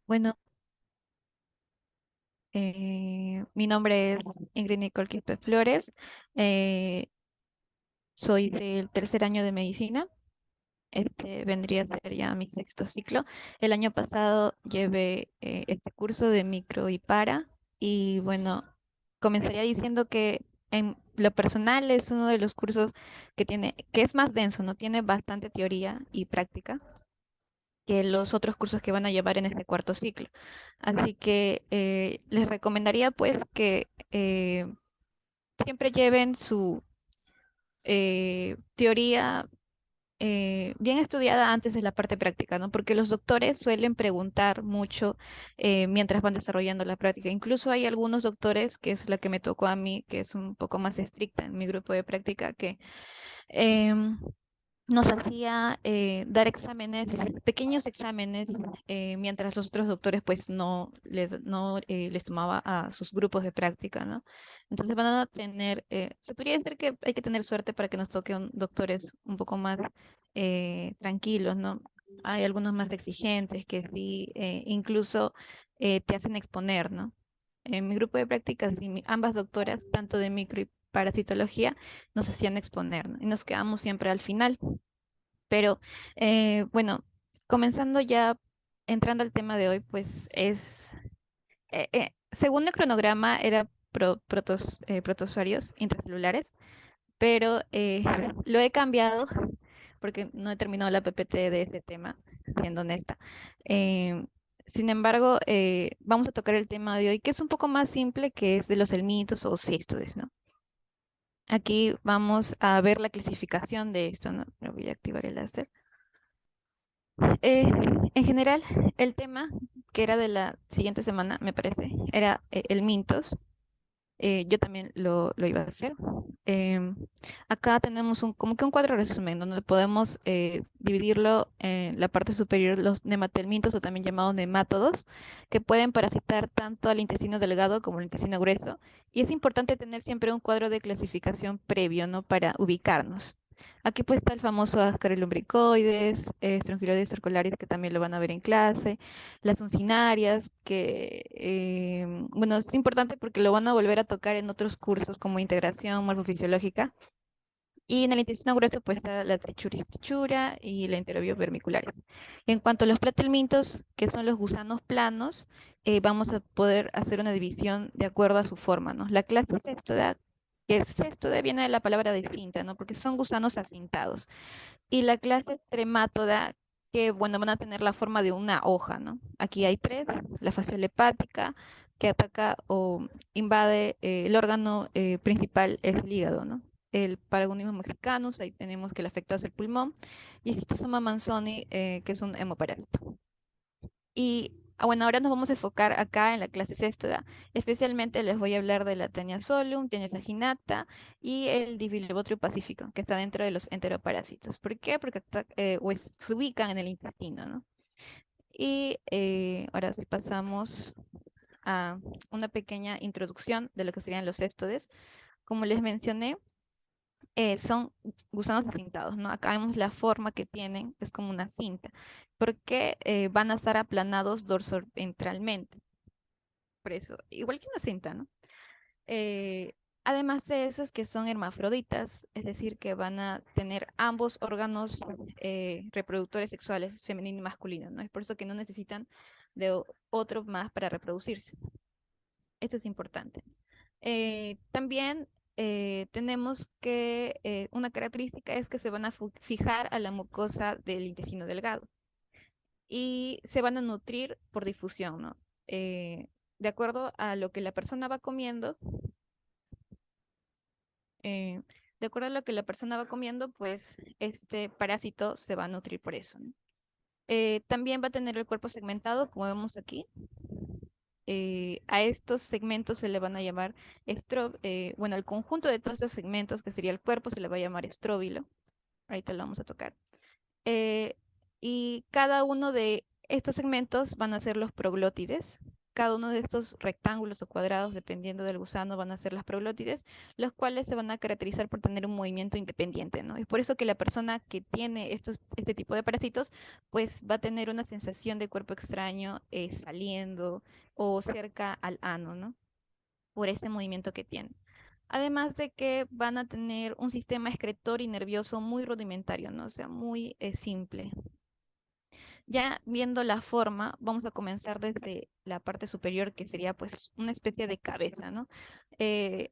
Bueno, mi nombre es Ingrid Nicole Quispe Flores. Soy del tercer año de medicina. Este vendría a ser ya mi sexto ciclo. El año pasado llevé este curso de micro y para. Y bueno, comenzaría diciendo que en lo personal es uno de los cursos que es más denso, ¿no? Tiene bastante teoría y práctica que los otros cursos que van a llevar en este cuarto ciclo. Así que les recomendaría pues que siempre lleven su teoría bien estudiada antes de la parte práctica, ¿no? Porque los doctores suelen preguntar mucho mientras van desarrollando la práctica. Incluso hay algunos doctores, que es la que me tocó a mí, que es un poco más estricta en mi grupo de práctica, que em, nos hacía dar exámenes, pequeños exámenes, mientras los otros doctores pues no les tomaba a sus grupos de práctica, ¿no? Entonces van a tener, se podría decir que hay que tener suerte para que nos toquen doctores un poco más tranquilos, ¿no? Hay algunos más exigentes que sí, incluso te hacen exponer, ¿no? En mi grupo de prácticas, sí, ambas doctoras, tanto de micro y parasitología, nos hacían exponer, ¿no? Y nos quedamos siempre al final. Pero bueno, comenzando ya, entrando al tema de hoy, pues según el cronograma, era protozoarios intracelulares, pero lo he cambiado porque no he terminado la PPT de ese tema, siendo honesta. Eh, Sin embargo, vamos a tocar el tema de hoy, que es un poco más simple, que es de los helmintos o céstodes, ¿no? Aquí vamos a ver la clasificación de esto, ¿no? Me voy a activar el láser. Eh, en general, el tema que era de la siguiente semana, me parece, era el Mintos. Yo también lo iba a hacer. Em, Acá tenemos como que un cuadro resumen donde podemos dividirlo en la parte superior, los nematelmintos o también llamados nemátodos, que pueden parasitar tanto al intestino delgado como al intestino grueso. Y es importante tener siempre un cuadro de clasificación previo, ¿no? Para ubicarnos. Aquí pues está el famoso Ascarilumbricoides, Strongyloides cercularis, que también lo van a ver en clase, las uncinarias, que, bueno, es importante porque lo van a volver a tocar en otros cursos como integración morfofisiológica. Y en el intestino grueso, pues está la Trichuris trichura y la Enterobius vermicularis. En cuanto a los platelmintos, que son los gusanos planos, vamos a poder hacer una división de acuerdo a su forma, ¿no? La clase Cestoda, que es Cestoda, viene de la palabra de cinta, ¿no? Porque son gusanos acintados. Y la clase tremátoda, que bueno, van a tener la forma de una hoja, ¿no? Aquí hay tres: la fasciole hepática, que ataca o invade el órgano principal, es el hígado, ¿no? El Paragonimo mexicanus, ahí tenemos que el afectado es el pulmón, y Citosoma manzoni, que es un hemoparásito. Y bueno, ahora nos vamos a enfocar acá en la clase sexta. Especialmente les voy a hablar de la Tenia solum, Tenia saginata y el Diphylobotrio pacífico, que está dentro de los enteroparásitos. ¿Por qué? Porque se ubican en el intestino, ¿no? Y ahora sí pasamos a una pequeña introducción de lo que serían los céstodes. Como les mencioné, son gusanos acintados, ¿no? Acá vemos la forma que tienen, es como una cinta, porque van a estar aplanados dorsoventralmente, por eso, igual que una cinta, ¿no? Eh, Además de eso es que son hermafroditas, es decir, que van a tener ambos órganos reproductores sexuales, femenino y masculino, ¿no? Es por eso que no necesitan de otro más para reproducirse. Esto es importante. También tenemos que una característica es que se van a fijar a la mucosa del intestino delgado y se van a nutrir por difusión, ¿no? De acuerdo a lo que la persona va comiendo, eh, de acuerdo a lo que la persona va comiendo, pues este parásito se va a nutrir por eso, ¿no? También va a tener el cuerpo segmentado, como vemos aquí. A estos segmentos se le van a llamar bueno, el conjunto de todos estos segmentos, que sería el cuerpo, se le va a llamar estróbilo. Ahorita lo vamos a tocar. Eh, y cada uno de estos segmentos van a ser los proglótides. cada uno de estos rectángulos o cuadrados, dependiendo del gusano, van a ser las proglótides, los cuales se van a caracterizar por tener un movimiento independiente, ¿no? Es por eso que la persona que tiene este tipo de parásitos, pues va a tener una sensación de cuerpo extraño saliendo o cerca al ano, ¿no? Por ese movimiento que tiene. Además de que van a tener un sistema excretor y nervioso muy rudimentario, ¿no? O sea, muy simple. Ya viendo la forma, vamos a comenzar desde la parte superior, que sería pues una especie de cabeza, ¿no?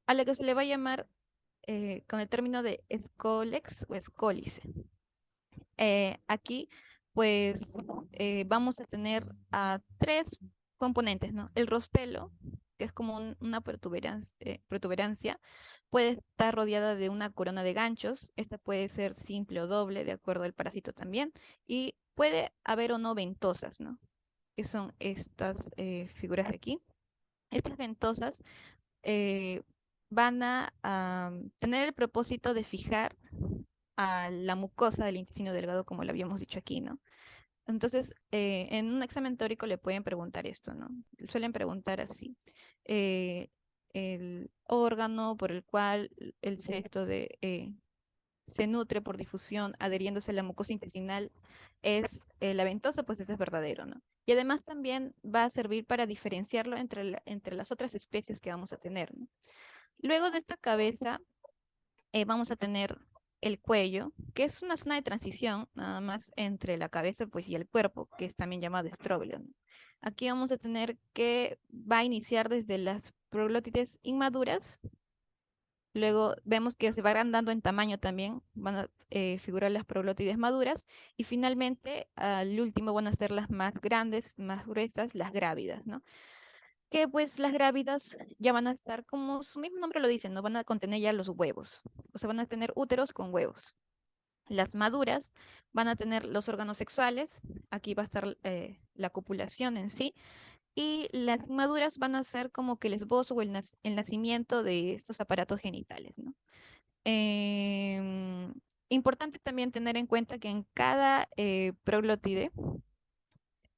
A la que se le va a llamar con el término de escolex o escólice. Aquí, pues, vamos a tener a tres componentes, ¿no? El rostelo, que es como una protuberancia, puede estar rodeada de una corona de ganchos. Esta puede ser simple o doble, de acuerdo al parásito también. Y puede haber o no ventosas, ¿no? Que son estas figuras de aquí. Estas ventosas eh, van a tener el propósito de fijar a la mucosa del intestino delgado, como lo habíamos dicho aquí, ¿no? Entonces, en un examen teórico le pueden preguntar esto, ¿no? Suelen preguntar así, eh, el órgano por el cual el sexto se nutre por difusión adheriéndose a la mucosa intestinal es la ventosa, pues eso es verdadero, ¿no? Y además también va a servir para diferenciarlo entre las otras especies que vamos a tener, ¿no? Luego de esta cabeza vamos a tener el cuello, que es una zona de transición nada más entre la cabeza pues, y el cuerpo, que es también llamado estróbilo, ¿no? Aquí vamos a tener que va a iniciar desde las proglótides inmaduras, luego vemos que se va agrandando en tamaño también, van a figurar las proglótides maduras, y finalmente al último van a ser las más grandes, más gruesas, las grávidas, ¿no? Que pues las grávidas ya van a estar, como su mismo nombre lo dice, no van a contener ya los huevos, o sea, van a tener úteros con huevos. Las maduras van a tener los órganos sexuales, aquí va a estar la copulación en sí, y las inmaduras van a ser como que el esbozo o el nacimiento de estos aparatos genitales, ¿no? Em, Importante también tener en cuenta que en cada proglótide,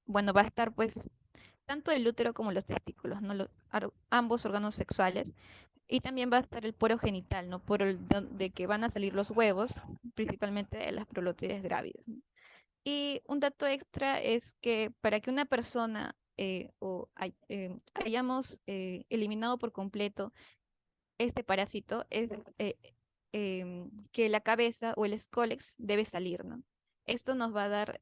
bueno, va a estar pues tanto el útero como los testículos, ¿no? Ambos órganos sexuales. Y también va a estar el poro genital, ¿no? Por el de que van a salir los huevos, principalmente de las prolótides grávidas, ¿no? Y un dato extra es que para que una persona hayamos eliminado por completo este parásito, es que la cabeza o el escólex debe salir, ¿no? Esto nos va a dar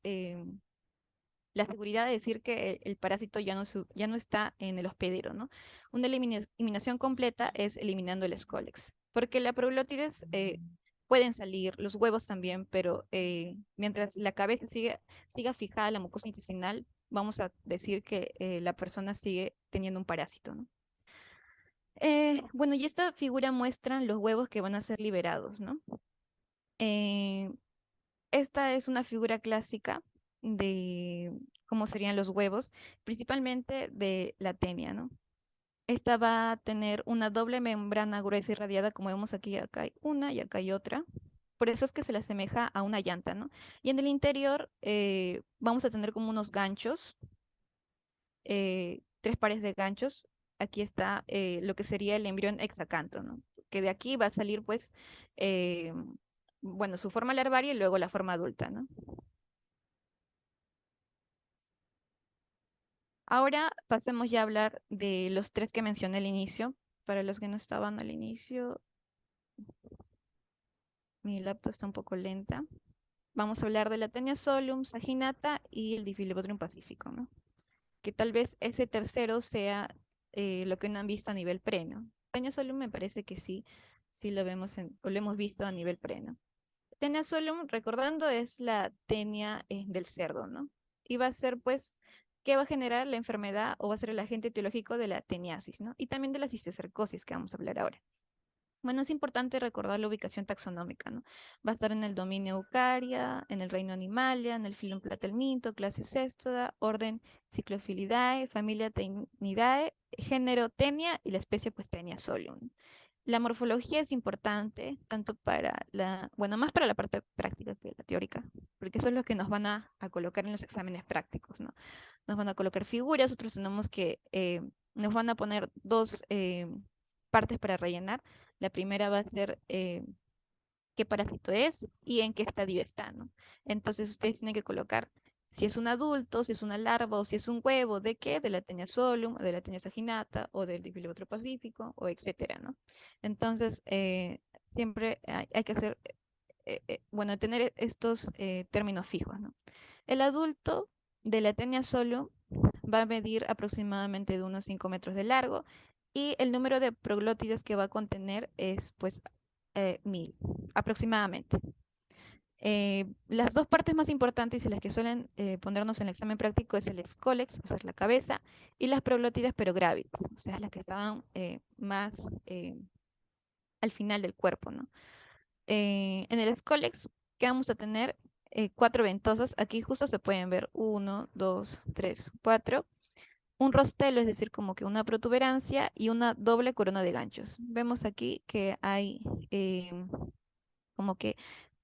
la seguridad de decir que el parásito ya no está en el hospedero, ¿no? Una eliminación completa es eliminando el escólex, porque la proglótides pueden salir, los huevos también, pero mientras la cabeza siga fijada a la mucosa intestinal, vamos a decir que la persona sigue teniendo un parásito, ¿no? Bueno, y esta figura muestra los huevos que van a ser liberados, ¿no? Eh, Esta es una figura clásica de cómo serían los huevos, principalmente de la tenia, ¿no? Esta va a tener una doble membrana gruesa y radiada, como vemos aquí, acá hay una y acá hay otra. Por eso es que se le asemeja a una llanta, ¿no? Y en el interior vamos a tener como unos ganchos, tres pares de ganchos. Aquí está lo que sería el embrión hexacanto, ¿no? Que de aquí va a salir, pues, eh, bueno, su forma larvaria y luego la forma adulta, ¿no? Ahora pasemos ya a hablar de los tres que mencioné al inicio. Para los que no estaban al inicio, mi laptop está un poco lenta. Vamos a hablar de la Tenia solum, saginata y el Diphyllobotrum pacifico, ¿no? Que tal vez ese tercero sea lo que no han visto a nivel pre, ¿no? Tenia solum me parece que sí, sí lo vemos o lo hemos visto a nivel pre, ¿no? Tenia solum, recordando, es la tenia del cerdo, ¿no? Y va a ser, pues, ¿qué va a generar la enfermedad o va a ser el agente etiológico de la teniasis, ¿no? Y también de la cisticercosis, que vamos a hablar ahora. Bueno, es importante recordar la ubicación taxonómica, ¿no? Va a estar en el dominio Eucaria, en el reino Animalia, en el filum Platelminto, clase Cestoda, orden Cyclophilidae, familia Tenidae, género Tenia y la especie pues Tenia solium. La morfología es importante, tanto para bueno, más para la parte práctica que la teórica, porque eso es lo que nos van a colocar en los exámenes prácticos, ¿no? Nos van a colocar figuras, nosotros tenemos que, nos van a poner dos partes para rellenar. La primera va a ser qué parásito es y en qué estadio está, ¿no? Entonces ustedes tienen que colocar si es un adulto, si es una larva o si es un huevo, ¿de qué? De la Taenia solum, de la Taenia saginata o del Dipilobacter pacífico o etcétera, ¿no? Entonces, siempre hay que hacer, bueno, tener estos términos fijos, ¿no? El adulto de la Taenia solum va a medir aproximadamente de unos 5 metros de largo y el número de proglótidas que va a contener es pues 1000 aproximadamente. Las dos partes más importantes y las que suelen ponernos en el examen práctico es el escólex, o sea, es la cabeza, y las proglótidas pero grávidas, o sea, las que estaban más al final del cuerpo, ¿no? En el escólex, ¿qué vamos a tener? Cuatro ventosas, aquí justo se pueden ver, uno, dos, tres, cuatro. Un rostelo, es decir, como que una protuberancia y una doble corona de ganchos. Vemos aquí que hay como que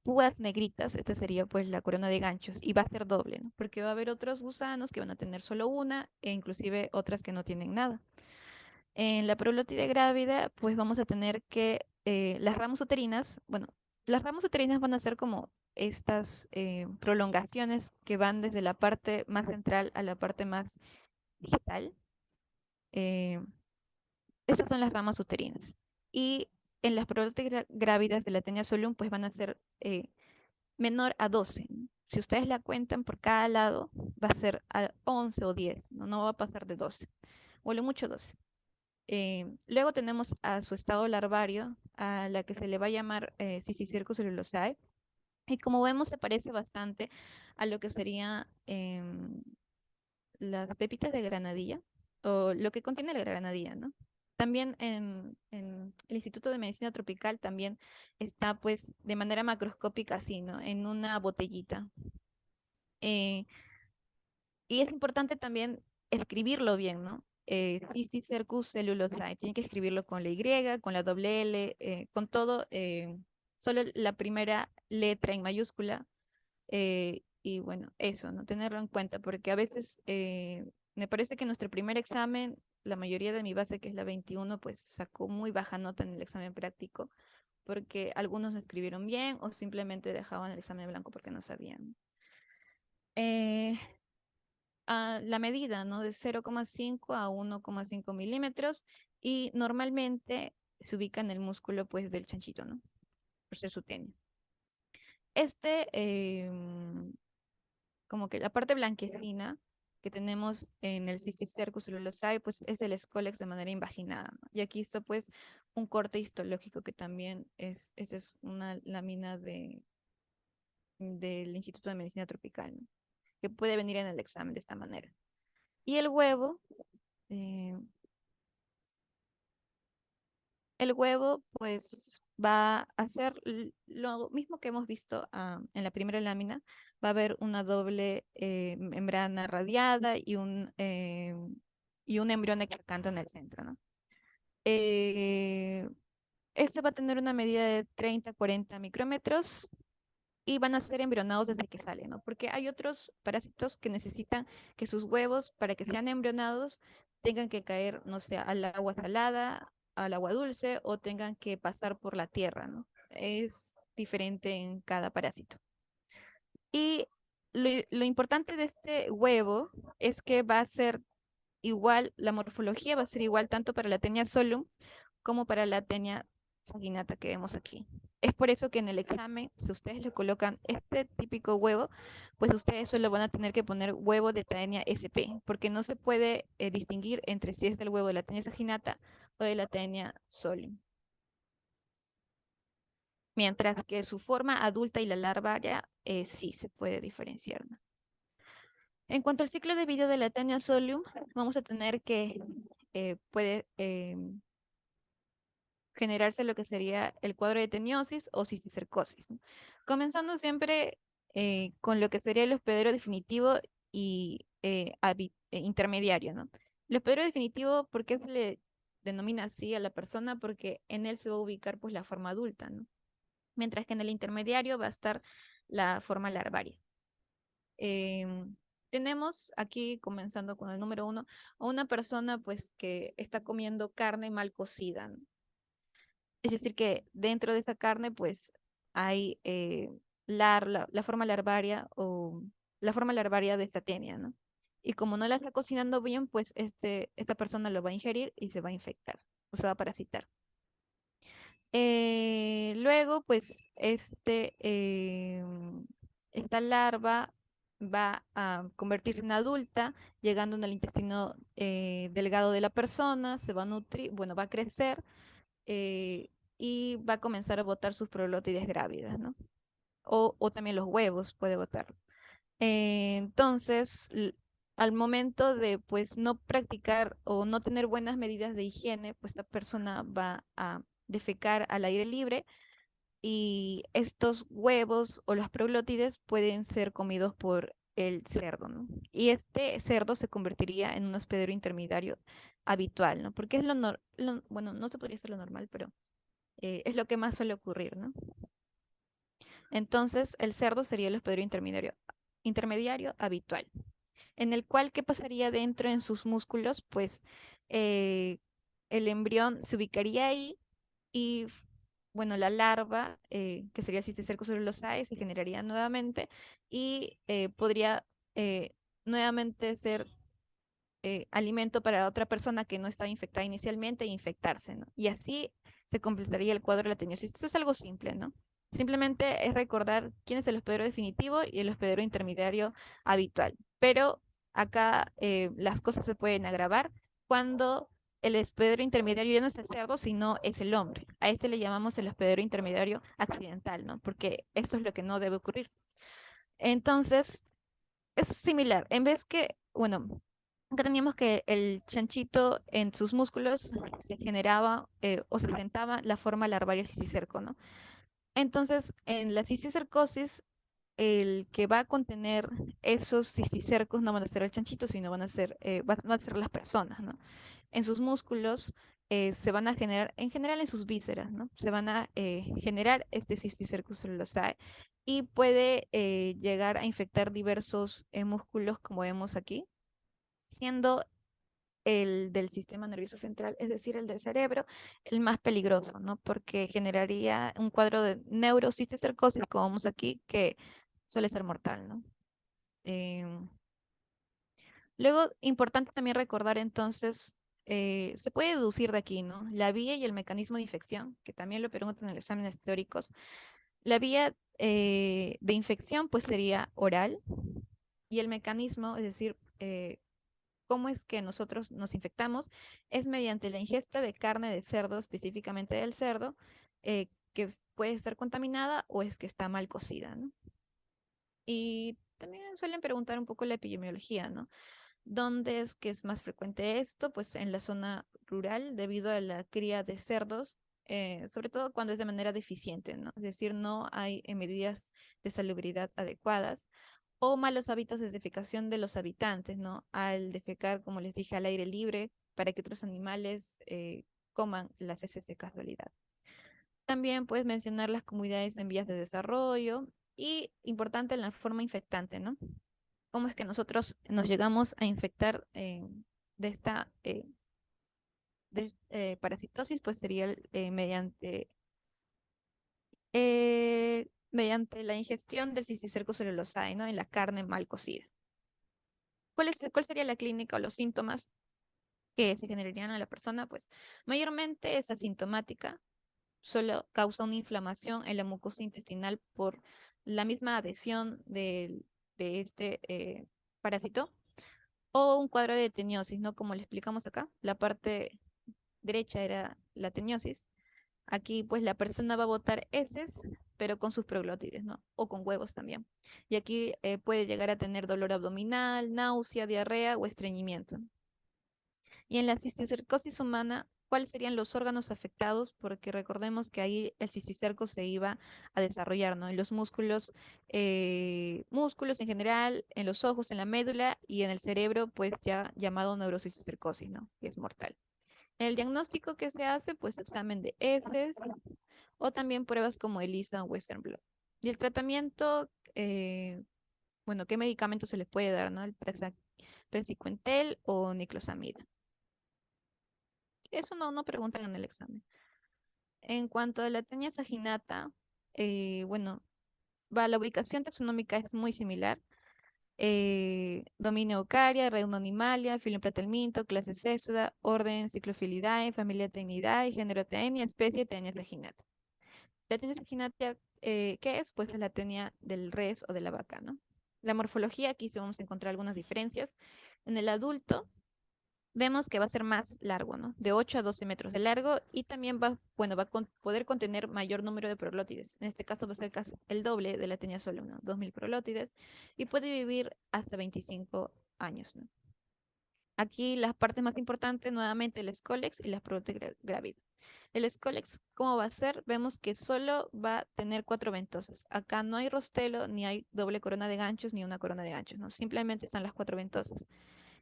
púas negritas, esta sería pues la corona de ganchos y va a ser doble, ¿no? Porque va a haber otros gusanos que van a tener solo una e inclusive otras que no tienen nada. En la proglótide grávida pues vamos a tener que las ramas uterinas, bueno, las ramas uterinas van a ser como estas prolongaciones que van desde la parte más central a la parte más distal. Eh, Esas son las ramas uterinas. Y en las proglótides grávidas de la Taenia solum pues van a ser menor a 12, ¿no? Si ustedes la cuentan por cada lado, va a ser a 11 o 10, ¿no? No va a pasar de 12, o lo mucho 12. Luego tenemos a su estado larvario, a la que se le va a llamar Cysticircus celulosae, y como vemos se parece bastante a lo que sería las pepitas de granadilla, o lo que contiene la granadilla, ¿no? También en el Instituto de Medicina Tropical también está pues de manera macroscópica así, ¿no? En una botellita. Eh, y es importante también escribirlo bien, ¿no? Cysticercus celulosae, tienen que escribirlo con la Y, con la doble L, con todo, solo la primera letra en mayúscula. Y bueno, eso, ¿no? Tenerlo en cuenta, porque a veces me parece que en nuestro primer examen, la mayoría de mi base, que es la 21 pues sacó muy baja nota en el examen práctico, porque algunos no escribieron bien o simplemente dejaban el examen blanco porque no sabían. Eh, la medida, ¿no? De 0,5 a 1,5 milímetros y normalmente se ubica en el músculo, pues, del chanchito, ¿no? Por ser su tenis. Este, como que la parte blanquecina que tenemos en el Cysticercus celulosae, pues es el escólex de manera invaginada, ¿no? Y aquí está pues un corte histológico que también esta es una lámina del Instituto de Medicina Tropical, ¿no? Que puede venir en el examen de esta manera. Y eh, el huevo pues va a hacer lo mismo que hemos visto en la primera lámina. Va a haber una doble membrana radiada y un embrión exacante en el centro, ¿no? Eh, este va a tener una medida de 30 a 40 micrómetros y van a ser embrionados desde que salen, ¿no? Porque hay otros parásitos que necesitan que sus huevos, para que sean embrionados, tengan que caer, no sé, al agua salada, al agua dulce o tengan que pasar por la tierra, ¿no? Es diferente en cada parásito. Y lo importante de este huevo es que va a ser igual, la morfología va a ser igual tanto para la Taenia solum como para la Taenia saginata que vemos aquí. Es por eso que en el examen, si ustedes le colocan este típico huevo, pues ustedes solo van a tener que poner huevo de Taenia sp, porque no se puede distinguir entre si es del huevo de la Taenia saginata o de la Taenia solum. Mientras que su forma adulta y la larva ya sí se puede diferenciar, ¿no? En cuanto al ciclo de vida de la Taenia solium, vamos a tener que puede generarse lo que sería el cuadro de teniosis o cisticercosis, ¿no? Comenzando siempre con lo que sería el hospedero definitivo y intermediario, ¿no? El hospedero definitivo, ¿por qué se le denomina así a la persona porque en él se va a ubicar pues la forma adulta, ¿no? Mientras que en el intermediario va a estar la forma larvaria. Em, Tenemos aquí, comenzando con el número uno, a una persona pues que está comiendo carne mal cocida, ¿no? Es decir, que dentro de esa carne pues hay la forma larvaria o la forma larvaria de esta tenia, ¿no? Y como no la está cocinando bien, pues esta persona lo va a ingerir y se va a infectar, o se va a parasitar. Luego, pues, esta larva va a convertirse en adulta, llegando en el intestino delgado de la persona, se va a nutrir, bueno, va a crecer eh, y va a comenzar a botar sus proglótides grávidas, ¿no? O también los huevos puede botar. Entonces, al momento de pues no practicar o no tener buenas medidas de higiene, pues la persona va a defecar al aire libre y estos huevos o las proglótides pueden ser comidos por el cerdo, ¿no? Y este cerdo se convertiría en un hospedero intermediario habitual, ¿no? Porque es bueno, no se podría ser lo normal, pero es lo que más suele ocurrir, ¿no? Entonces, el cerdo sería el hospedero intermediario habitual, en el cual, ¿qué pasaría dentro en sus músculos? Pues eh, el embrión se ubicaría ahí y, bueno, la larva, que sería el cisticerco celulosae, se generaría nuevamente y podría eh, nuevamente ser alimento para otra persona que no estaba infectada inicialmente e infectarse, ¿no? Y así se completaría el cuadro de la teniosis. Esto es algo simple, ¿no? Simplemente es recordar quién es el hospedero definitivo y el hospedero intermediario habitual. Pero acá las cosas se pueden agravar cuando el hospedero intermediario ya no es el cerdo, sino es el hombre. A este le llamamos el hospedero intermediario accidental, ¿no? Porque esto es lo que no debe ocurrir. Entonces, es similar. En vez que, bueno, acá teníamos que el chanchito en sus músculos se generaba o se sentaba la forma larvaria del cisticerco, ¿no? Entonces, en la cisticercosis, el que va a contener esos cisticercos no van a ser el chanchito, sino van a ser las personas, ¿no? En sus músculos se van a generar, en general en sus vísceras, ¿no? Se van a generar este cisticercus celulosae y puede llegar a infectar diversos músculos, como vemos aquí, siendo el del sistema nervioso central, es decir, el del cerebro, el más peligroso, ¿no? Porque generaría un cuadro de neurocisticercosis, como vemos aquí, que suele ser mortal, ¿no? Em, Luego, importante también recordar entonces, se puede deducir de aquí, ¿no? La vía y el mecanismo de infección, que también lo preguntan en los exámenes teóricos. La vía de infección pues sería oral y el mecanismo, es decir, cómo es que nosotros nos infectamos, es mediante la ingesta de carne de cerdo, específicamente del cerdo, puede estar contaminada o es que está mal cocida, ¿no? Y también suelen preguntar un poco la epidemiología, ¿no? ¿Dónde es que es más frecuente esto? Pues en la zona rural, debido a la cría de cerdos, sobre todo cuando es de manera deficiente, ¿no? Es decir, no hay medidas de salubridad adecuadas o malos hábitos de defecación de los habitantes, ¿no? Al defecar, como les dije, al aire libre para que otros animales coman las heces de casualidad. También puedes mencionar las comunidades en vías de desarrollo y, importante, la forma infectante, ¿no? Cómo es que nosotros nos llegamos a infectar de esta parasitosis, pues sería mediante la ingestión del cisticerco celulosae, ¿no? En la carne mal cocida. ¿Cuál sería la clínica o los síntomas que se generarían a la persona? Pues mayormente es asintomática, solo causa una inflamación en la mucosa intestinal por la misma adhesión de este parásito o un cuadro de teniosis, ¿no? Como le explicamos acá, la parte derecha era la teniosis. Aquí pues la persona va a botar heces, pero con sus proglótides, ¿no? O con huevos también. Y aquí puede llegar a tener dolor abdominal, náusea, diarrea o estreñimiento. Y en la cisticercosis humana, ¿cuáles serían los órganos afectados? Porque recordemos que ahí el cisticerco se iba a desarrollar, ¿no? En los músculos en general, en los ojos, en la médula y en el cerebro, pues ya llamado neurocisticercosis, ¿no? Que es mortal. El diagnóstico que se hace, pues examen de heces o también pruebas como ELISA o Western blot. Y el tratamiento, bueno, ¿qué medicamento se le puede dar, no? El Praziquantel o niclosamida. Eso no preguntan en el examen. En cuanto a la tenia saginata, bueno, la ubicación taxonómica es muy similar. Dominio Eucaria, reino Animalia, filo Platelminto, clase Cestoda, orden Cyclophilidae, familia Taenidae, género Taenia, especie Taenia saginata. La tenia saginata, ¿qué es? Pues es la tenia del res o de la vaca, ¿no? La morfología, aquí sí vamos a encontrar algunas diferencias. En el adulto, vemos que va a ser más largo, ¿no? De 8 a 12 metros de largo y también va, bueno, va a poder contener mayor número de proglótides. En este caso va a ser casi el doble de la tenia solo, ¿no? 2000 proglótides y puede vivir hasta 25 años, ¿no? Aquí las partes más importantes, nuevamente el Scolex y la proglótides grávida. El Scolex, ¿cómo va a ser? Vemos que solo va a tener 4 ventosas. Acá no hay rostelo, ni hay doble corona de ganchos, ni una corona de ganchos, ¿no? Simplemente están las 4 ventosas.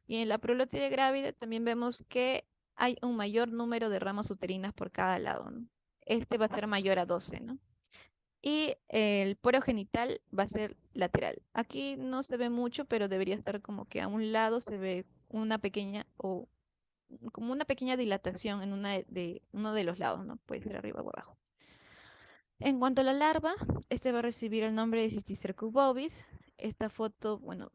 Y en la prolótide grávida también vemos que hay un mayor número de ramas uterinas por cada lado, ¿no? Este va a ser mayor a 12, ¿no? Y el poro genital va a ser lateral. Aquí no se ve mucho, pero debería estar como que a un lado se ve una pequeña o como una pequeña dilatación en uno de los lados, ¿no? Puede ser arriba o abajo. En cuanto a la larva, este va a recibir el nombre de Cysticercus bovis. Esta foto, bueno,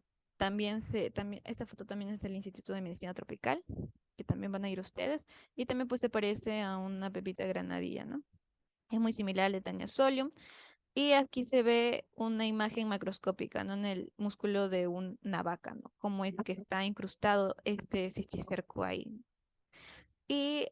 esta foto también es del Instituto de Medicina Tropical, que también van a ir ustedes, y también pues se parece a una pepita granadilla, ¿no? Es muy similar al de Tania solium, y aquí se ve una imagen macroscópica, ¿no? En el músculo de una vaca, ¿no? Cómo es que está incrustado este cisticerco ahí. Y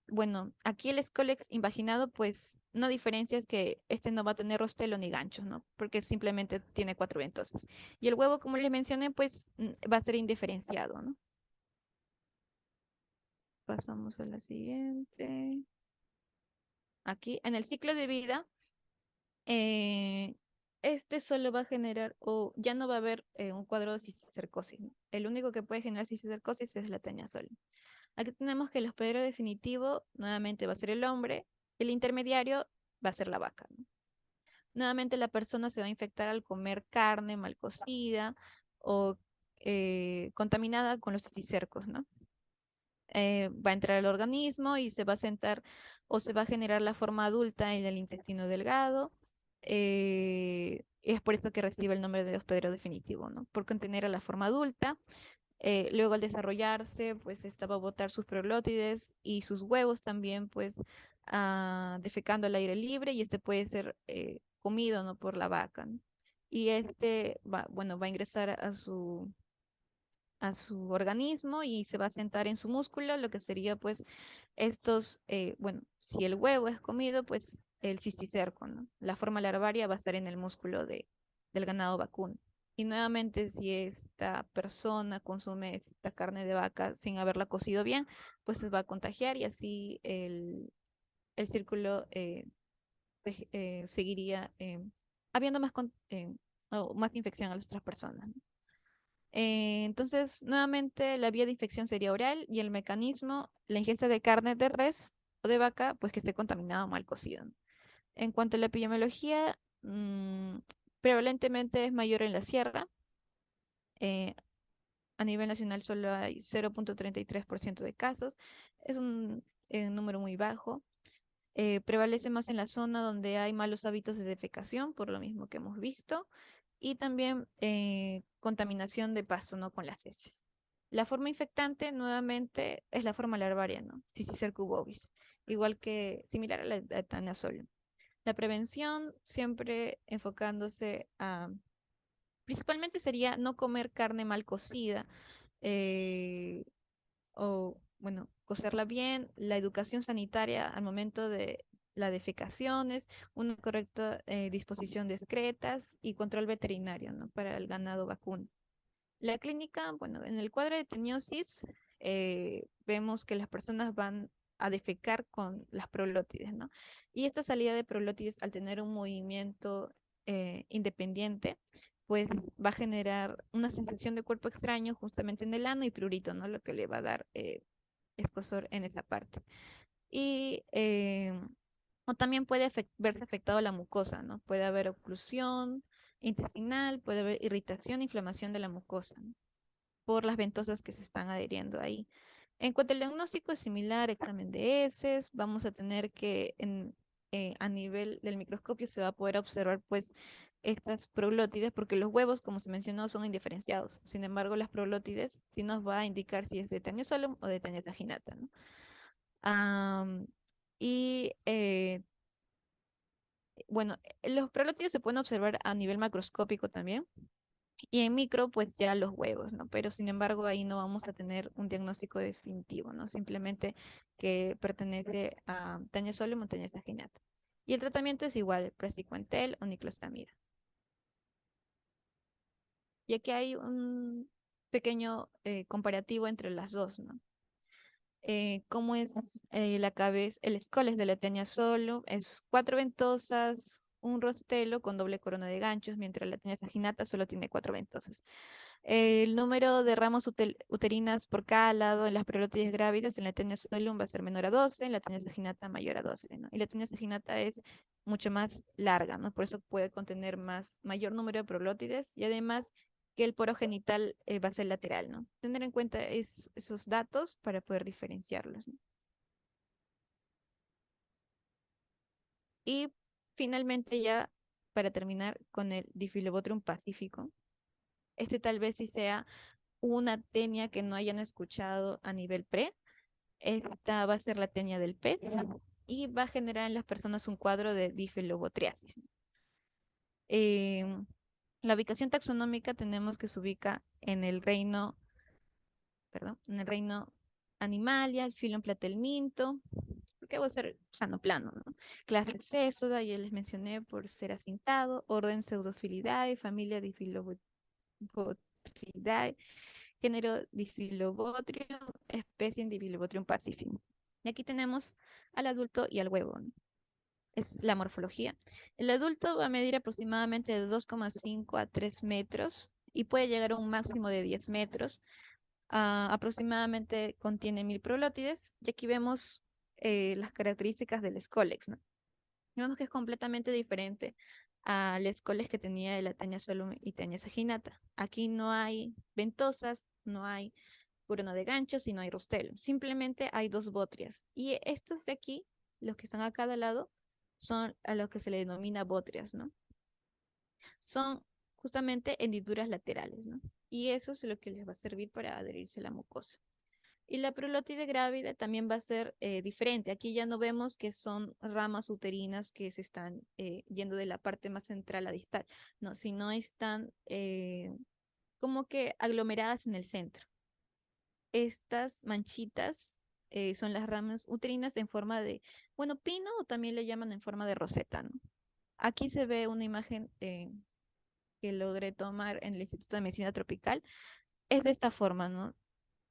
bueno, aquí el Scolex invaginado, pues no diferencias que este no va a tener rostelo ni ganchos, ¿no? Porque simplemente tiene 4 ventosas. Y el huevo, como les mencioné, pues va a ser indiferenciado, ¿no? Pasamos a la siguiente. Aquí, en el ciclo de vida, eh, este solo va a generar, o ya no va a haber un cuadro de cisticercosis, ¿no? El único que puede generar cisticercosis es la teñasol. Aquí tenemos que el hospedero definitivo nuevamente va a ser el hombre, el intermediario va a ser la vaca, ¿no? Nuevamente la persona se va a infectar al comer carne mal cocida o contaminada con los cisticercos, ¿no? Va a entrar al organismo y se va a sentar o se va a generar la forma adulta en el intestino delgado. Es por eso que recibe el nombre de hospedero definitivo, ¿no? Por contener a la forma adulta. Luego al desarrollarse, pues esta va a botar sus proglótides y sus huevos también, pues defecando al aire libre y este puede ser comido, ¿no? Por la vaca, ¿no? Y este va, bueno, va a ingresar a su organismo y se va a sentar en su músculo, lo que sería pues bueno, si el huevo es comido, pues el cisticerco, ¿no? La forma larvaria va a estar en el músculo del ganado vacuno. Y nuevamente, si esta persona consume esta carne de vaca sin haberla cocido bien, pues se va a contagiar y así el círculo seguiría habiendo o más infección a las otras personas, ¿no? Entonces, nuevamente, la vía de infección sería oral y el mecanismo, la ingesta de carne de res o de vaca, pues que esté contaminado o mal cocido, ¿no? En cuanto a la epidemiología, prevalentemente es mayor en la sierra. eh, a nivel nacional solo hay 0,33% de casos. Es un número muy bajo. Prevalece más en la zona donde hay malos hábitos de defecación, por lo mismo que hemos visto, y también contaminación de pasto, ¿no? Con las heces. La forma infectante, nuevamente, es la forma larvaria, ¿no? Cisticercosis bovis, igual que similar a la de Atanasol. La prevención, siempre enfocándose principalmente sería no comer carne mal cocida, eh, o, bueno, cocerla bien, la educación sanitaria al momento de las defecaciones, una correcta disposición de excretas y control veterinario, ¿no? Para el ganado vacuno. La clínica, bueno, en el cuadro de teniosis vemos que las personas van a defecar con las proglótides, ¿no? Y esta salida de proglótides, al tener un movimiento independiente, pues va a generar una sensación de cuerpo extraño justamente en el ano y prurito, ¿no? Lo que le va a dar escozor en esa parte. Y o también puede verse afectado la mucosa, ¿no? Puede haber oclusión intestinal, puede haber irritación, inflamación de la mucosa, ¿no? Por las ventosas que se están adheriendo ahí. En cuanto al diagnóstico es similar, examen de heces, vamos a tener que a nivel del microscopio se va a poder observar pues estas proglótides, porque los huevos, como se mencionó, son indiferenciados. Sin embargo, las proglótides sí nos va a indicar si es de Taenisolum o de Taenia saginata, ¿no? Am, y bueno, los proglótides se pueden observar a nivel macroscópico también. Y en micro, pues ya los huevos, ¿no? Pero sin embargo, ahí no vamos a tener un diagnóstico definitivo, ¿no? Simplemente que pertenece a Taenia o Taenia saginata. Y el tratamiento es igual, praziquantel o niclosamida. Y aquí hay un pequeño comparativo entre las dos, ¿no? Cómo es la cabeza, el escoles de la Tenia solo, es cuatro ventosas, un rostelo con doble corona de ganchos, mientras la Tenia saginata solo tiene cuatro ventosas. El número de ramos uterinas por cada lado en las prolótides grávidas en la Tenia solum va a ser menor a 12, en la Tenia saginata mayor a 12, ¿no? Y la Tenia saginata es mucho más larga, ¿no? Por eso puede contener mayor número de prolótides y además que el poro genital va a ser lateral, ¿no? Tener en cuenta esos datos para poder diferenciarlos, ¿no? Y finalmente ya para terminar con el Diphyllobothrium pacífico, este tal vez sí sea una tenia que no hayan escuchado a nivel pre. Esta va a ser la tenia del PET y va a generar en las personas un cuadro de difelobotriasis. Em, la ubicación taxonómica tenemos que se ubica en el reino, perdón, en el reino Animalia, el filum Platelminto, porque va a ser sano plano, ¿no? Clase Cestoda, ya les mencioné por ser asintado, orden Pseudophilidae, familia Diphyllobothridae, género Diphyllobothrium, especie Diphyllobothrium pacificum. Y aquí tenemos al adulto y al huevo, ¿no? Es la morfología. El adulto va a medir aproximadamente de 2,5 a 3 metros y puede llegar a un máximo de 10 metros. Aproximadamente contiene 1000 prolótides y aquí vemos las características del Scolex, ¿no? Vemos que es completamente diferente al Scolex que tenía de la Taenia solum y Taenia saginata. Aquí no hay ventosas, no hay corona de ganchos y no hay rostelo. Simplemente hay dos botrias. Y estos de aquí, los que están a cada lado, son a los que se le denomina botrias, ¿no? Son justamente hendiduras laterales, ¿no? Y eso es lo que les va a servir para adherirse a la mucosa. Y la prolótide grávida también va a ser diferente. Aquí ya no vemos que son ramas uterinas que se están yendo de la parte más central a distal, no, sino están como que aglomeradas en el centro. Estas manchitas son las ramas uterinas en forma de, bueno, pino o también le llaman en forma de roseta, ¿no? Aquí se ve una imagen que logré tomar en el Instituto de Medicina Tropical. Es de esta forma, ¿no?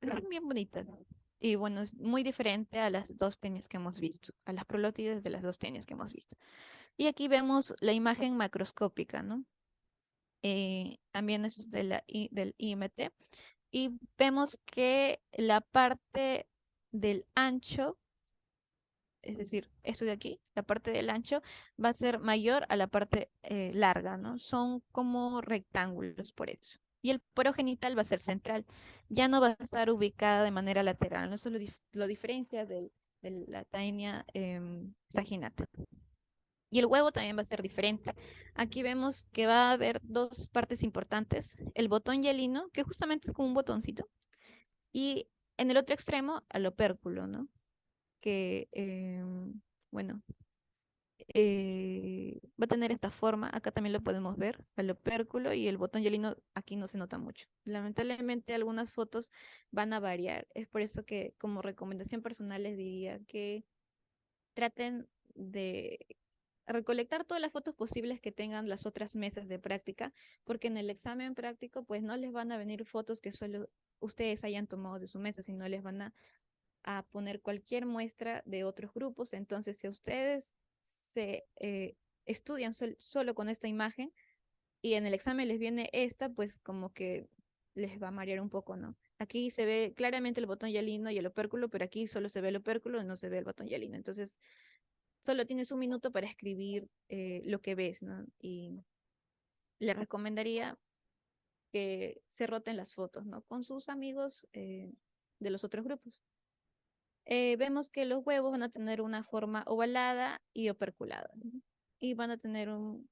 Es bien bonita. Y bueno, es muy diferente a las dos tenias que hemos visto, a las prolótides de las dos tenias que hemos visto. Y aquí vemos la imagen macroscópica, ¿no? También es de del IMT. Y vemos que la parte del ancho, es decir, esto de aquí, la parte del ancho, va a ser mayor a la parte larga, ¿no? Son como rectángulos por eso. Y el poro genital va a ser central, ya no va a estar ubicada de manera lateral, ¿no? Eso lo diferencia de la taenia saginata. Y el huevo también va a ser diferente. Aquí vemos que va a haber dos partes importantes, el botón hialino, que justamente es como un botoncito, y en el otro extremo al opérculo, ¿no? Que, bueno, va a tener esta forma. Acá también lo podemos ver, el opérculo y el botón hialino aquí no se nota mucho. Lamentablemente algunas fotos van a variar. Es por eso que como recomendación personal les diría que traten de recolectar todas las fotos posibles que tengan las otras mesas de práctica, porque en el examen práctico pues no les van a venir fotos que solo ustedes hayan tomado de su mesa, sino les van a poner cualquier muestra de otros grupos. Entonces, si ustedes se estudian solo con esta imagen y en el examen les viene esta, pues como que les va a marear un poco, ¿no? Aquí se ve claramente el botón hialino y el opérculo, pero aquí solo se ve el opérculo y no se ve el botón hialino. Entonces, solo tienes un minuto para escribir lo que ves, ¿no? Y le recomendaría que se roten las fotos, ¿no? Con sus amigos de los otros grupos. Vemos que los huevos van a tener una forma ovalada y operculada, ¿no? Y van a tener un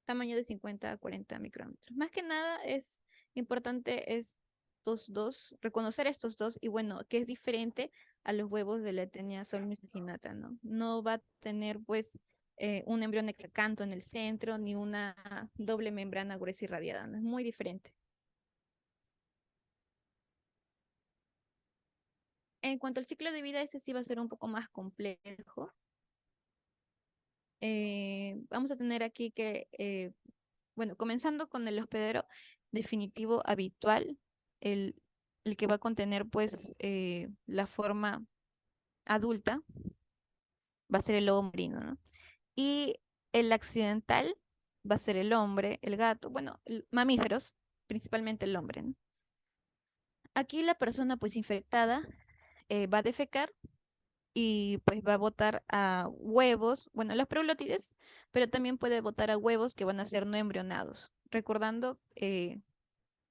tamaño de 50 a 40 micrómetros. Más que nada es importante estos dos, reconocer estos dos y bueno, que es diferente a los huevos de la Tenia solmisginata, ¿no? No va a tener pues un embrión extracanto en el centro ni una doble membrana gruesa irradiada, ¿no? Es muy diferente. En cuanto al ciclo de vida, ese sí va a ser un poco más complejo. Vamos a tener aquí que bueno, comenzando con el hospedero definitivo habitual, el, el que va a contener pues la forma adulta, va a ser el lobo marino, ¿no? Y el accidental va a ser el hombre, el gato, bueno, mamíferos, principalmente el hombre, ¿no? Aquí la persona pues infectada va a defecar y pues va a botar a huevos, bueno, las preglótides, pero también puede botar a huevos que van a ser no embrionados. Recordando que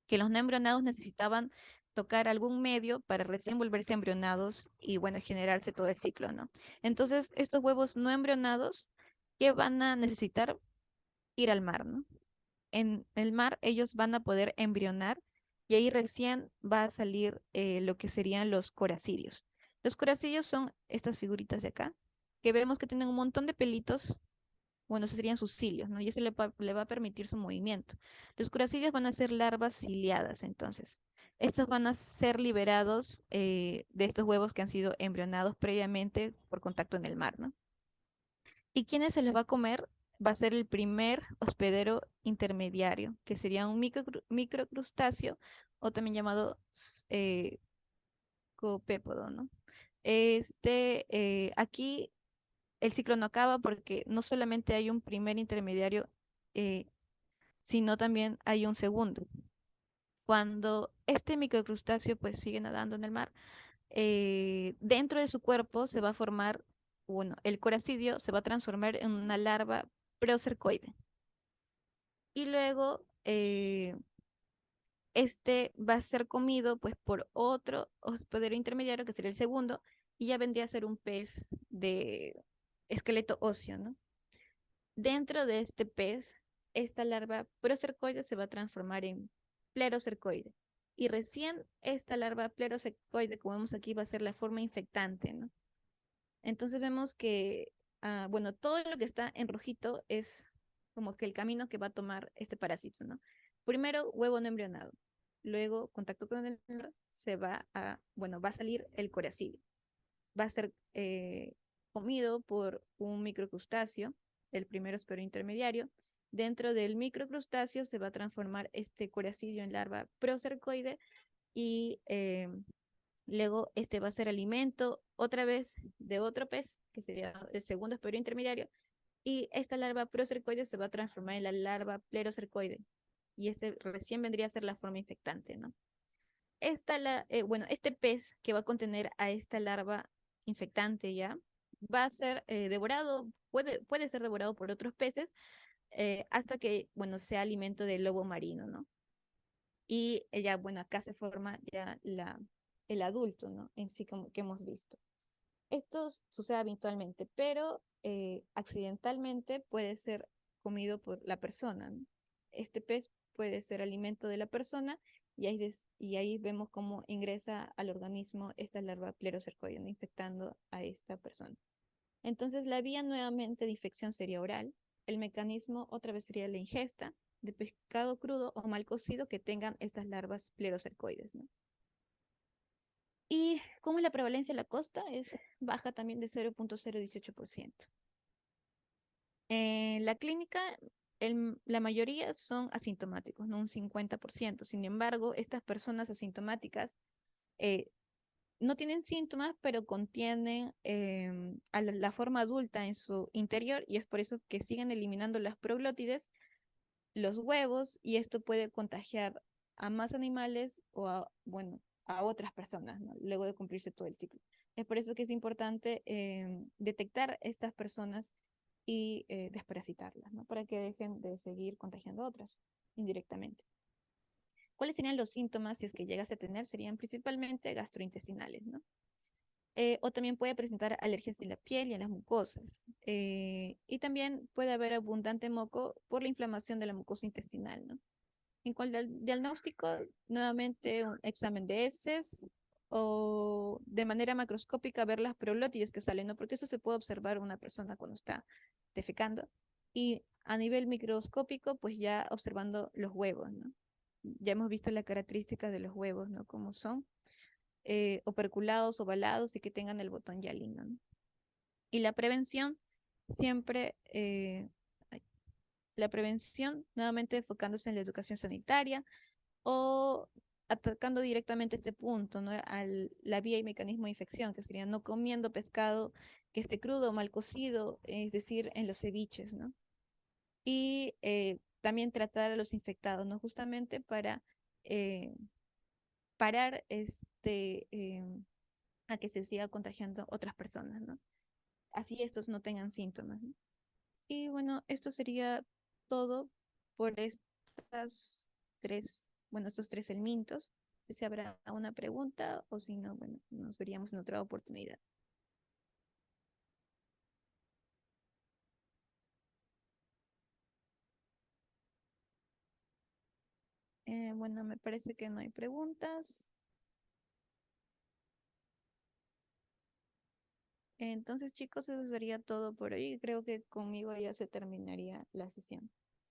los no embrionados necesitaban tocar algún medio para recién volverse embrionados y bueno, generarse todo el ciclo, ¿no? Entonces, estos huevos no embrionados, ¿qué van a necesitar? Ir al mar, ¿no? En el mar ellos van a poder embrionar y ahí recién va a salir lo que serían los coracidios. Los coracidios son estas figuritas de acá, que vemos que tienen un montón de pelitos, bueno, esos serían sus cilios, ¿no? Y eso le va a permitir su movimiento. Los curacidios van a ser larvas ciliadas, entonces. Estos van a ser liberados de estos huevos que han sido embrionados previamente por contacto en el mar, ¿no? ¿Y quiénes se los va a comer? Va a ser el primer hospedero intermediario, que sería un microcrustáceo o también llamado copépodo, ¿no? Aquí el ciclo no acaba porque no solamente hay un primer intermediario, eh, sino también hay un segundo. Cuando este microcrustáceo pues sigue nadando en el mar, dentro de su cuerpo se va a formar, bueno, el coracidio se va a transformar en una larva procercoide. Y luego este va a ser comido pues por otro hospedero intermediario, que sería el segundo, y ya vendría a ser un pez de esqueleto óseo, ¿no? Dentro de este pez, esta larva procercoide se va a transformar en plerocercoide. Y recién esta larva plerocercoide, como vemos aquí, va a ser la forma infectante, ¿no? Entonces vemos que, bueno, todo lo que está en rojito es como que el camino que va a tomar este parásito, ¿no? Primero, huevo no embrionado. Luego, contacto con el mar, bueno, va a salir el coracidio. Va a ser comido por un microcrustáceo, el primero espero intermediario. Dentro del microcrustáceo se va a transformar este coracidio en larva procercoide y luego este va a ser alimento otra vez de otro pez, que sería el segundo espero intermediario, y esta larva procercoide se va a transformar en la larva plerocercoide. Y ese recién vendría a ser la forma infectante, ¿no? Bueno, este pez que va a contener a esta larva infectante ya, va a ser devorado, puede ser devorado por otros peces hasta que, bueno, sea alimento del lobo marino, ¿no? Y ya, bueno, acá se forma ya el adulto, ¿no? En sí como que hemos visto. Esto sucede habitualmente, pero accidentalmente puede ser comido por la persona, ¿no? Este pez puede ser alimento de la persona y ahí vemos cómo ingresa al organismo esta larva plerocercoide, ¿no? Infectando a esta persona. Entonces, la vía nuevamente de infección sería oral. El mecanismo otra vez sería la ingesta de pescado crudo o mal cocido que tengan estas larvas plerocercoides, ¿no? Y como la prevalencia en la costa es baja también de 0,018%. En la clínica, la mayoría son asintomáticos, no un 50%. Sin embargo, estas personas asintomáticas eh, no tienen síntomas, pero contienen a la forma adulta en su interior y es por eso que siguen eliminando las proglótides, los huevos, y esto puede contagiar a más animales o a, bueno, a otras personas, ¿no? Luego de cumplirse todo el ciclo. Es por eso que es importante detectar estas personas y desparasitarlas, ¿no? Para que dejen de seguir contagiando a otras indirectamente. ¿Cuáles serían los síntomas si es que llegas a tener? Serían principalmente gastrointestinales, ¿no? O también puede presentar alergias en la piel y en las mucosas. Y también puede haber abundante moco por la inflamación de la mucosa intestinal, ¿no? En cuanto al diagnóstico, nuevamente un examen de heces o de manera macroscópica ver las proglótides que salen, ¿no? Porque eso se puede observar en una persona cuando está defecando. Y a nivel microscópico, pues ya observando los huevos, ¿no? Ya hemos visto las características de los huevos, ¿no? Como son operculados, ovalados y que tengan el botón hialino, ¿no? Y la prevención, siempre, la prevención, nuevamente enfocándose en la educación sanitaria o atacando directamente este punto, ¿no? La vía y mecanismo de infección, que sería no comiendo pescado que esté crudo o mal cocido, es decir, en los ceviches, ¿no? Y también tratar a los infectados, ¿no? Justamente para eh, parar a que se siga contagiando otras personas, ¿no? Así estos no tengan síntomas, ¿no? Y bueno, esto sería todo por estos tres elementos. Si habrá una pregunta o si no, bueno, nos veríamos en otra oportunidad. Bueno, me parece que no hay preguntas. Entonces, chicos, eso sería todo por hoy. Creo que conmigo ya se terminaría la sesión.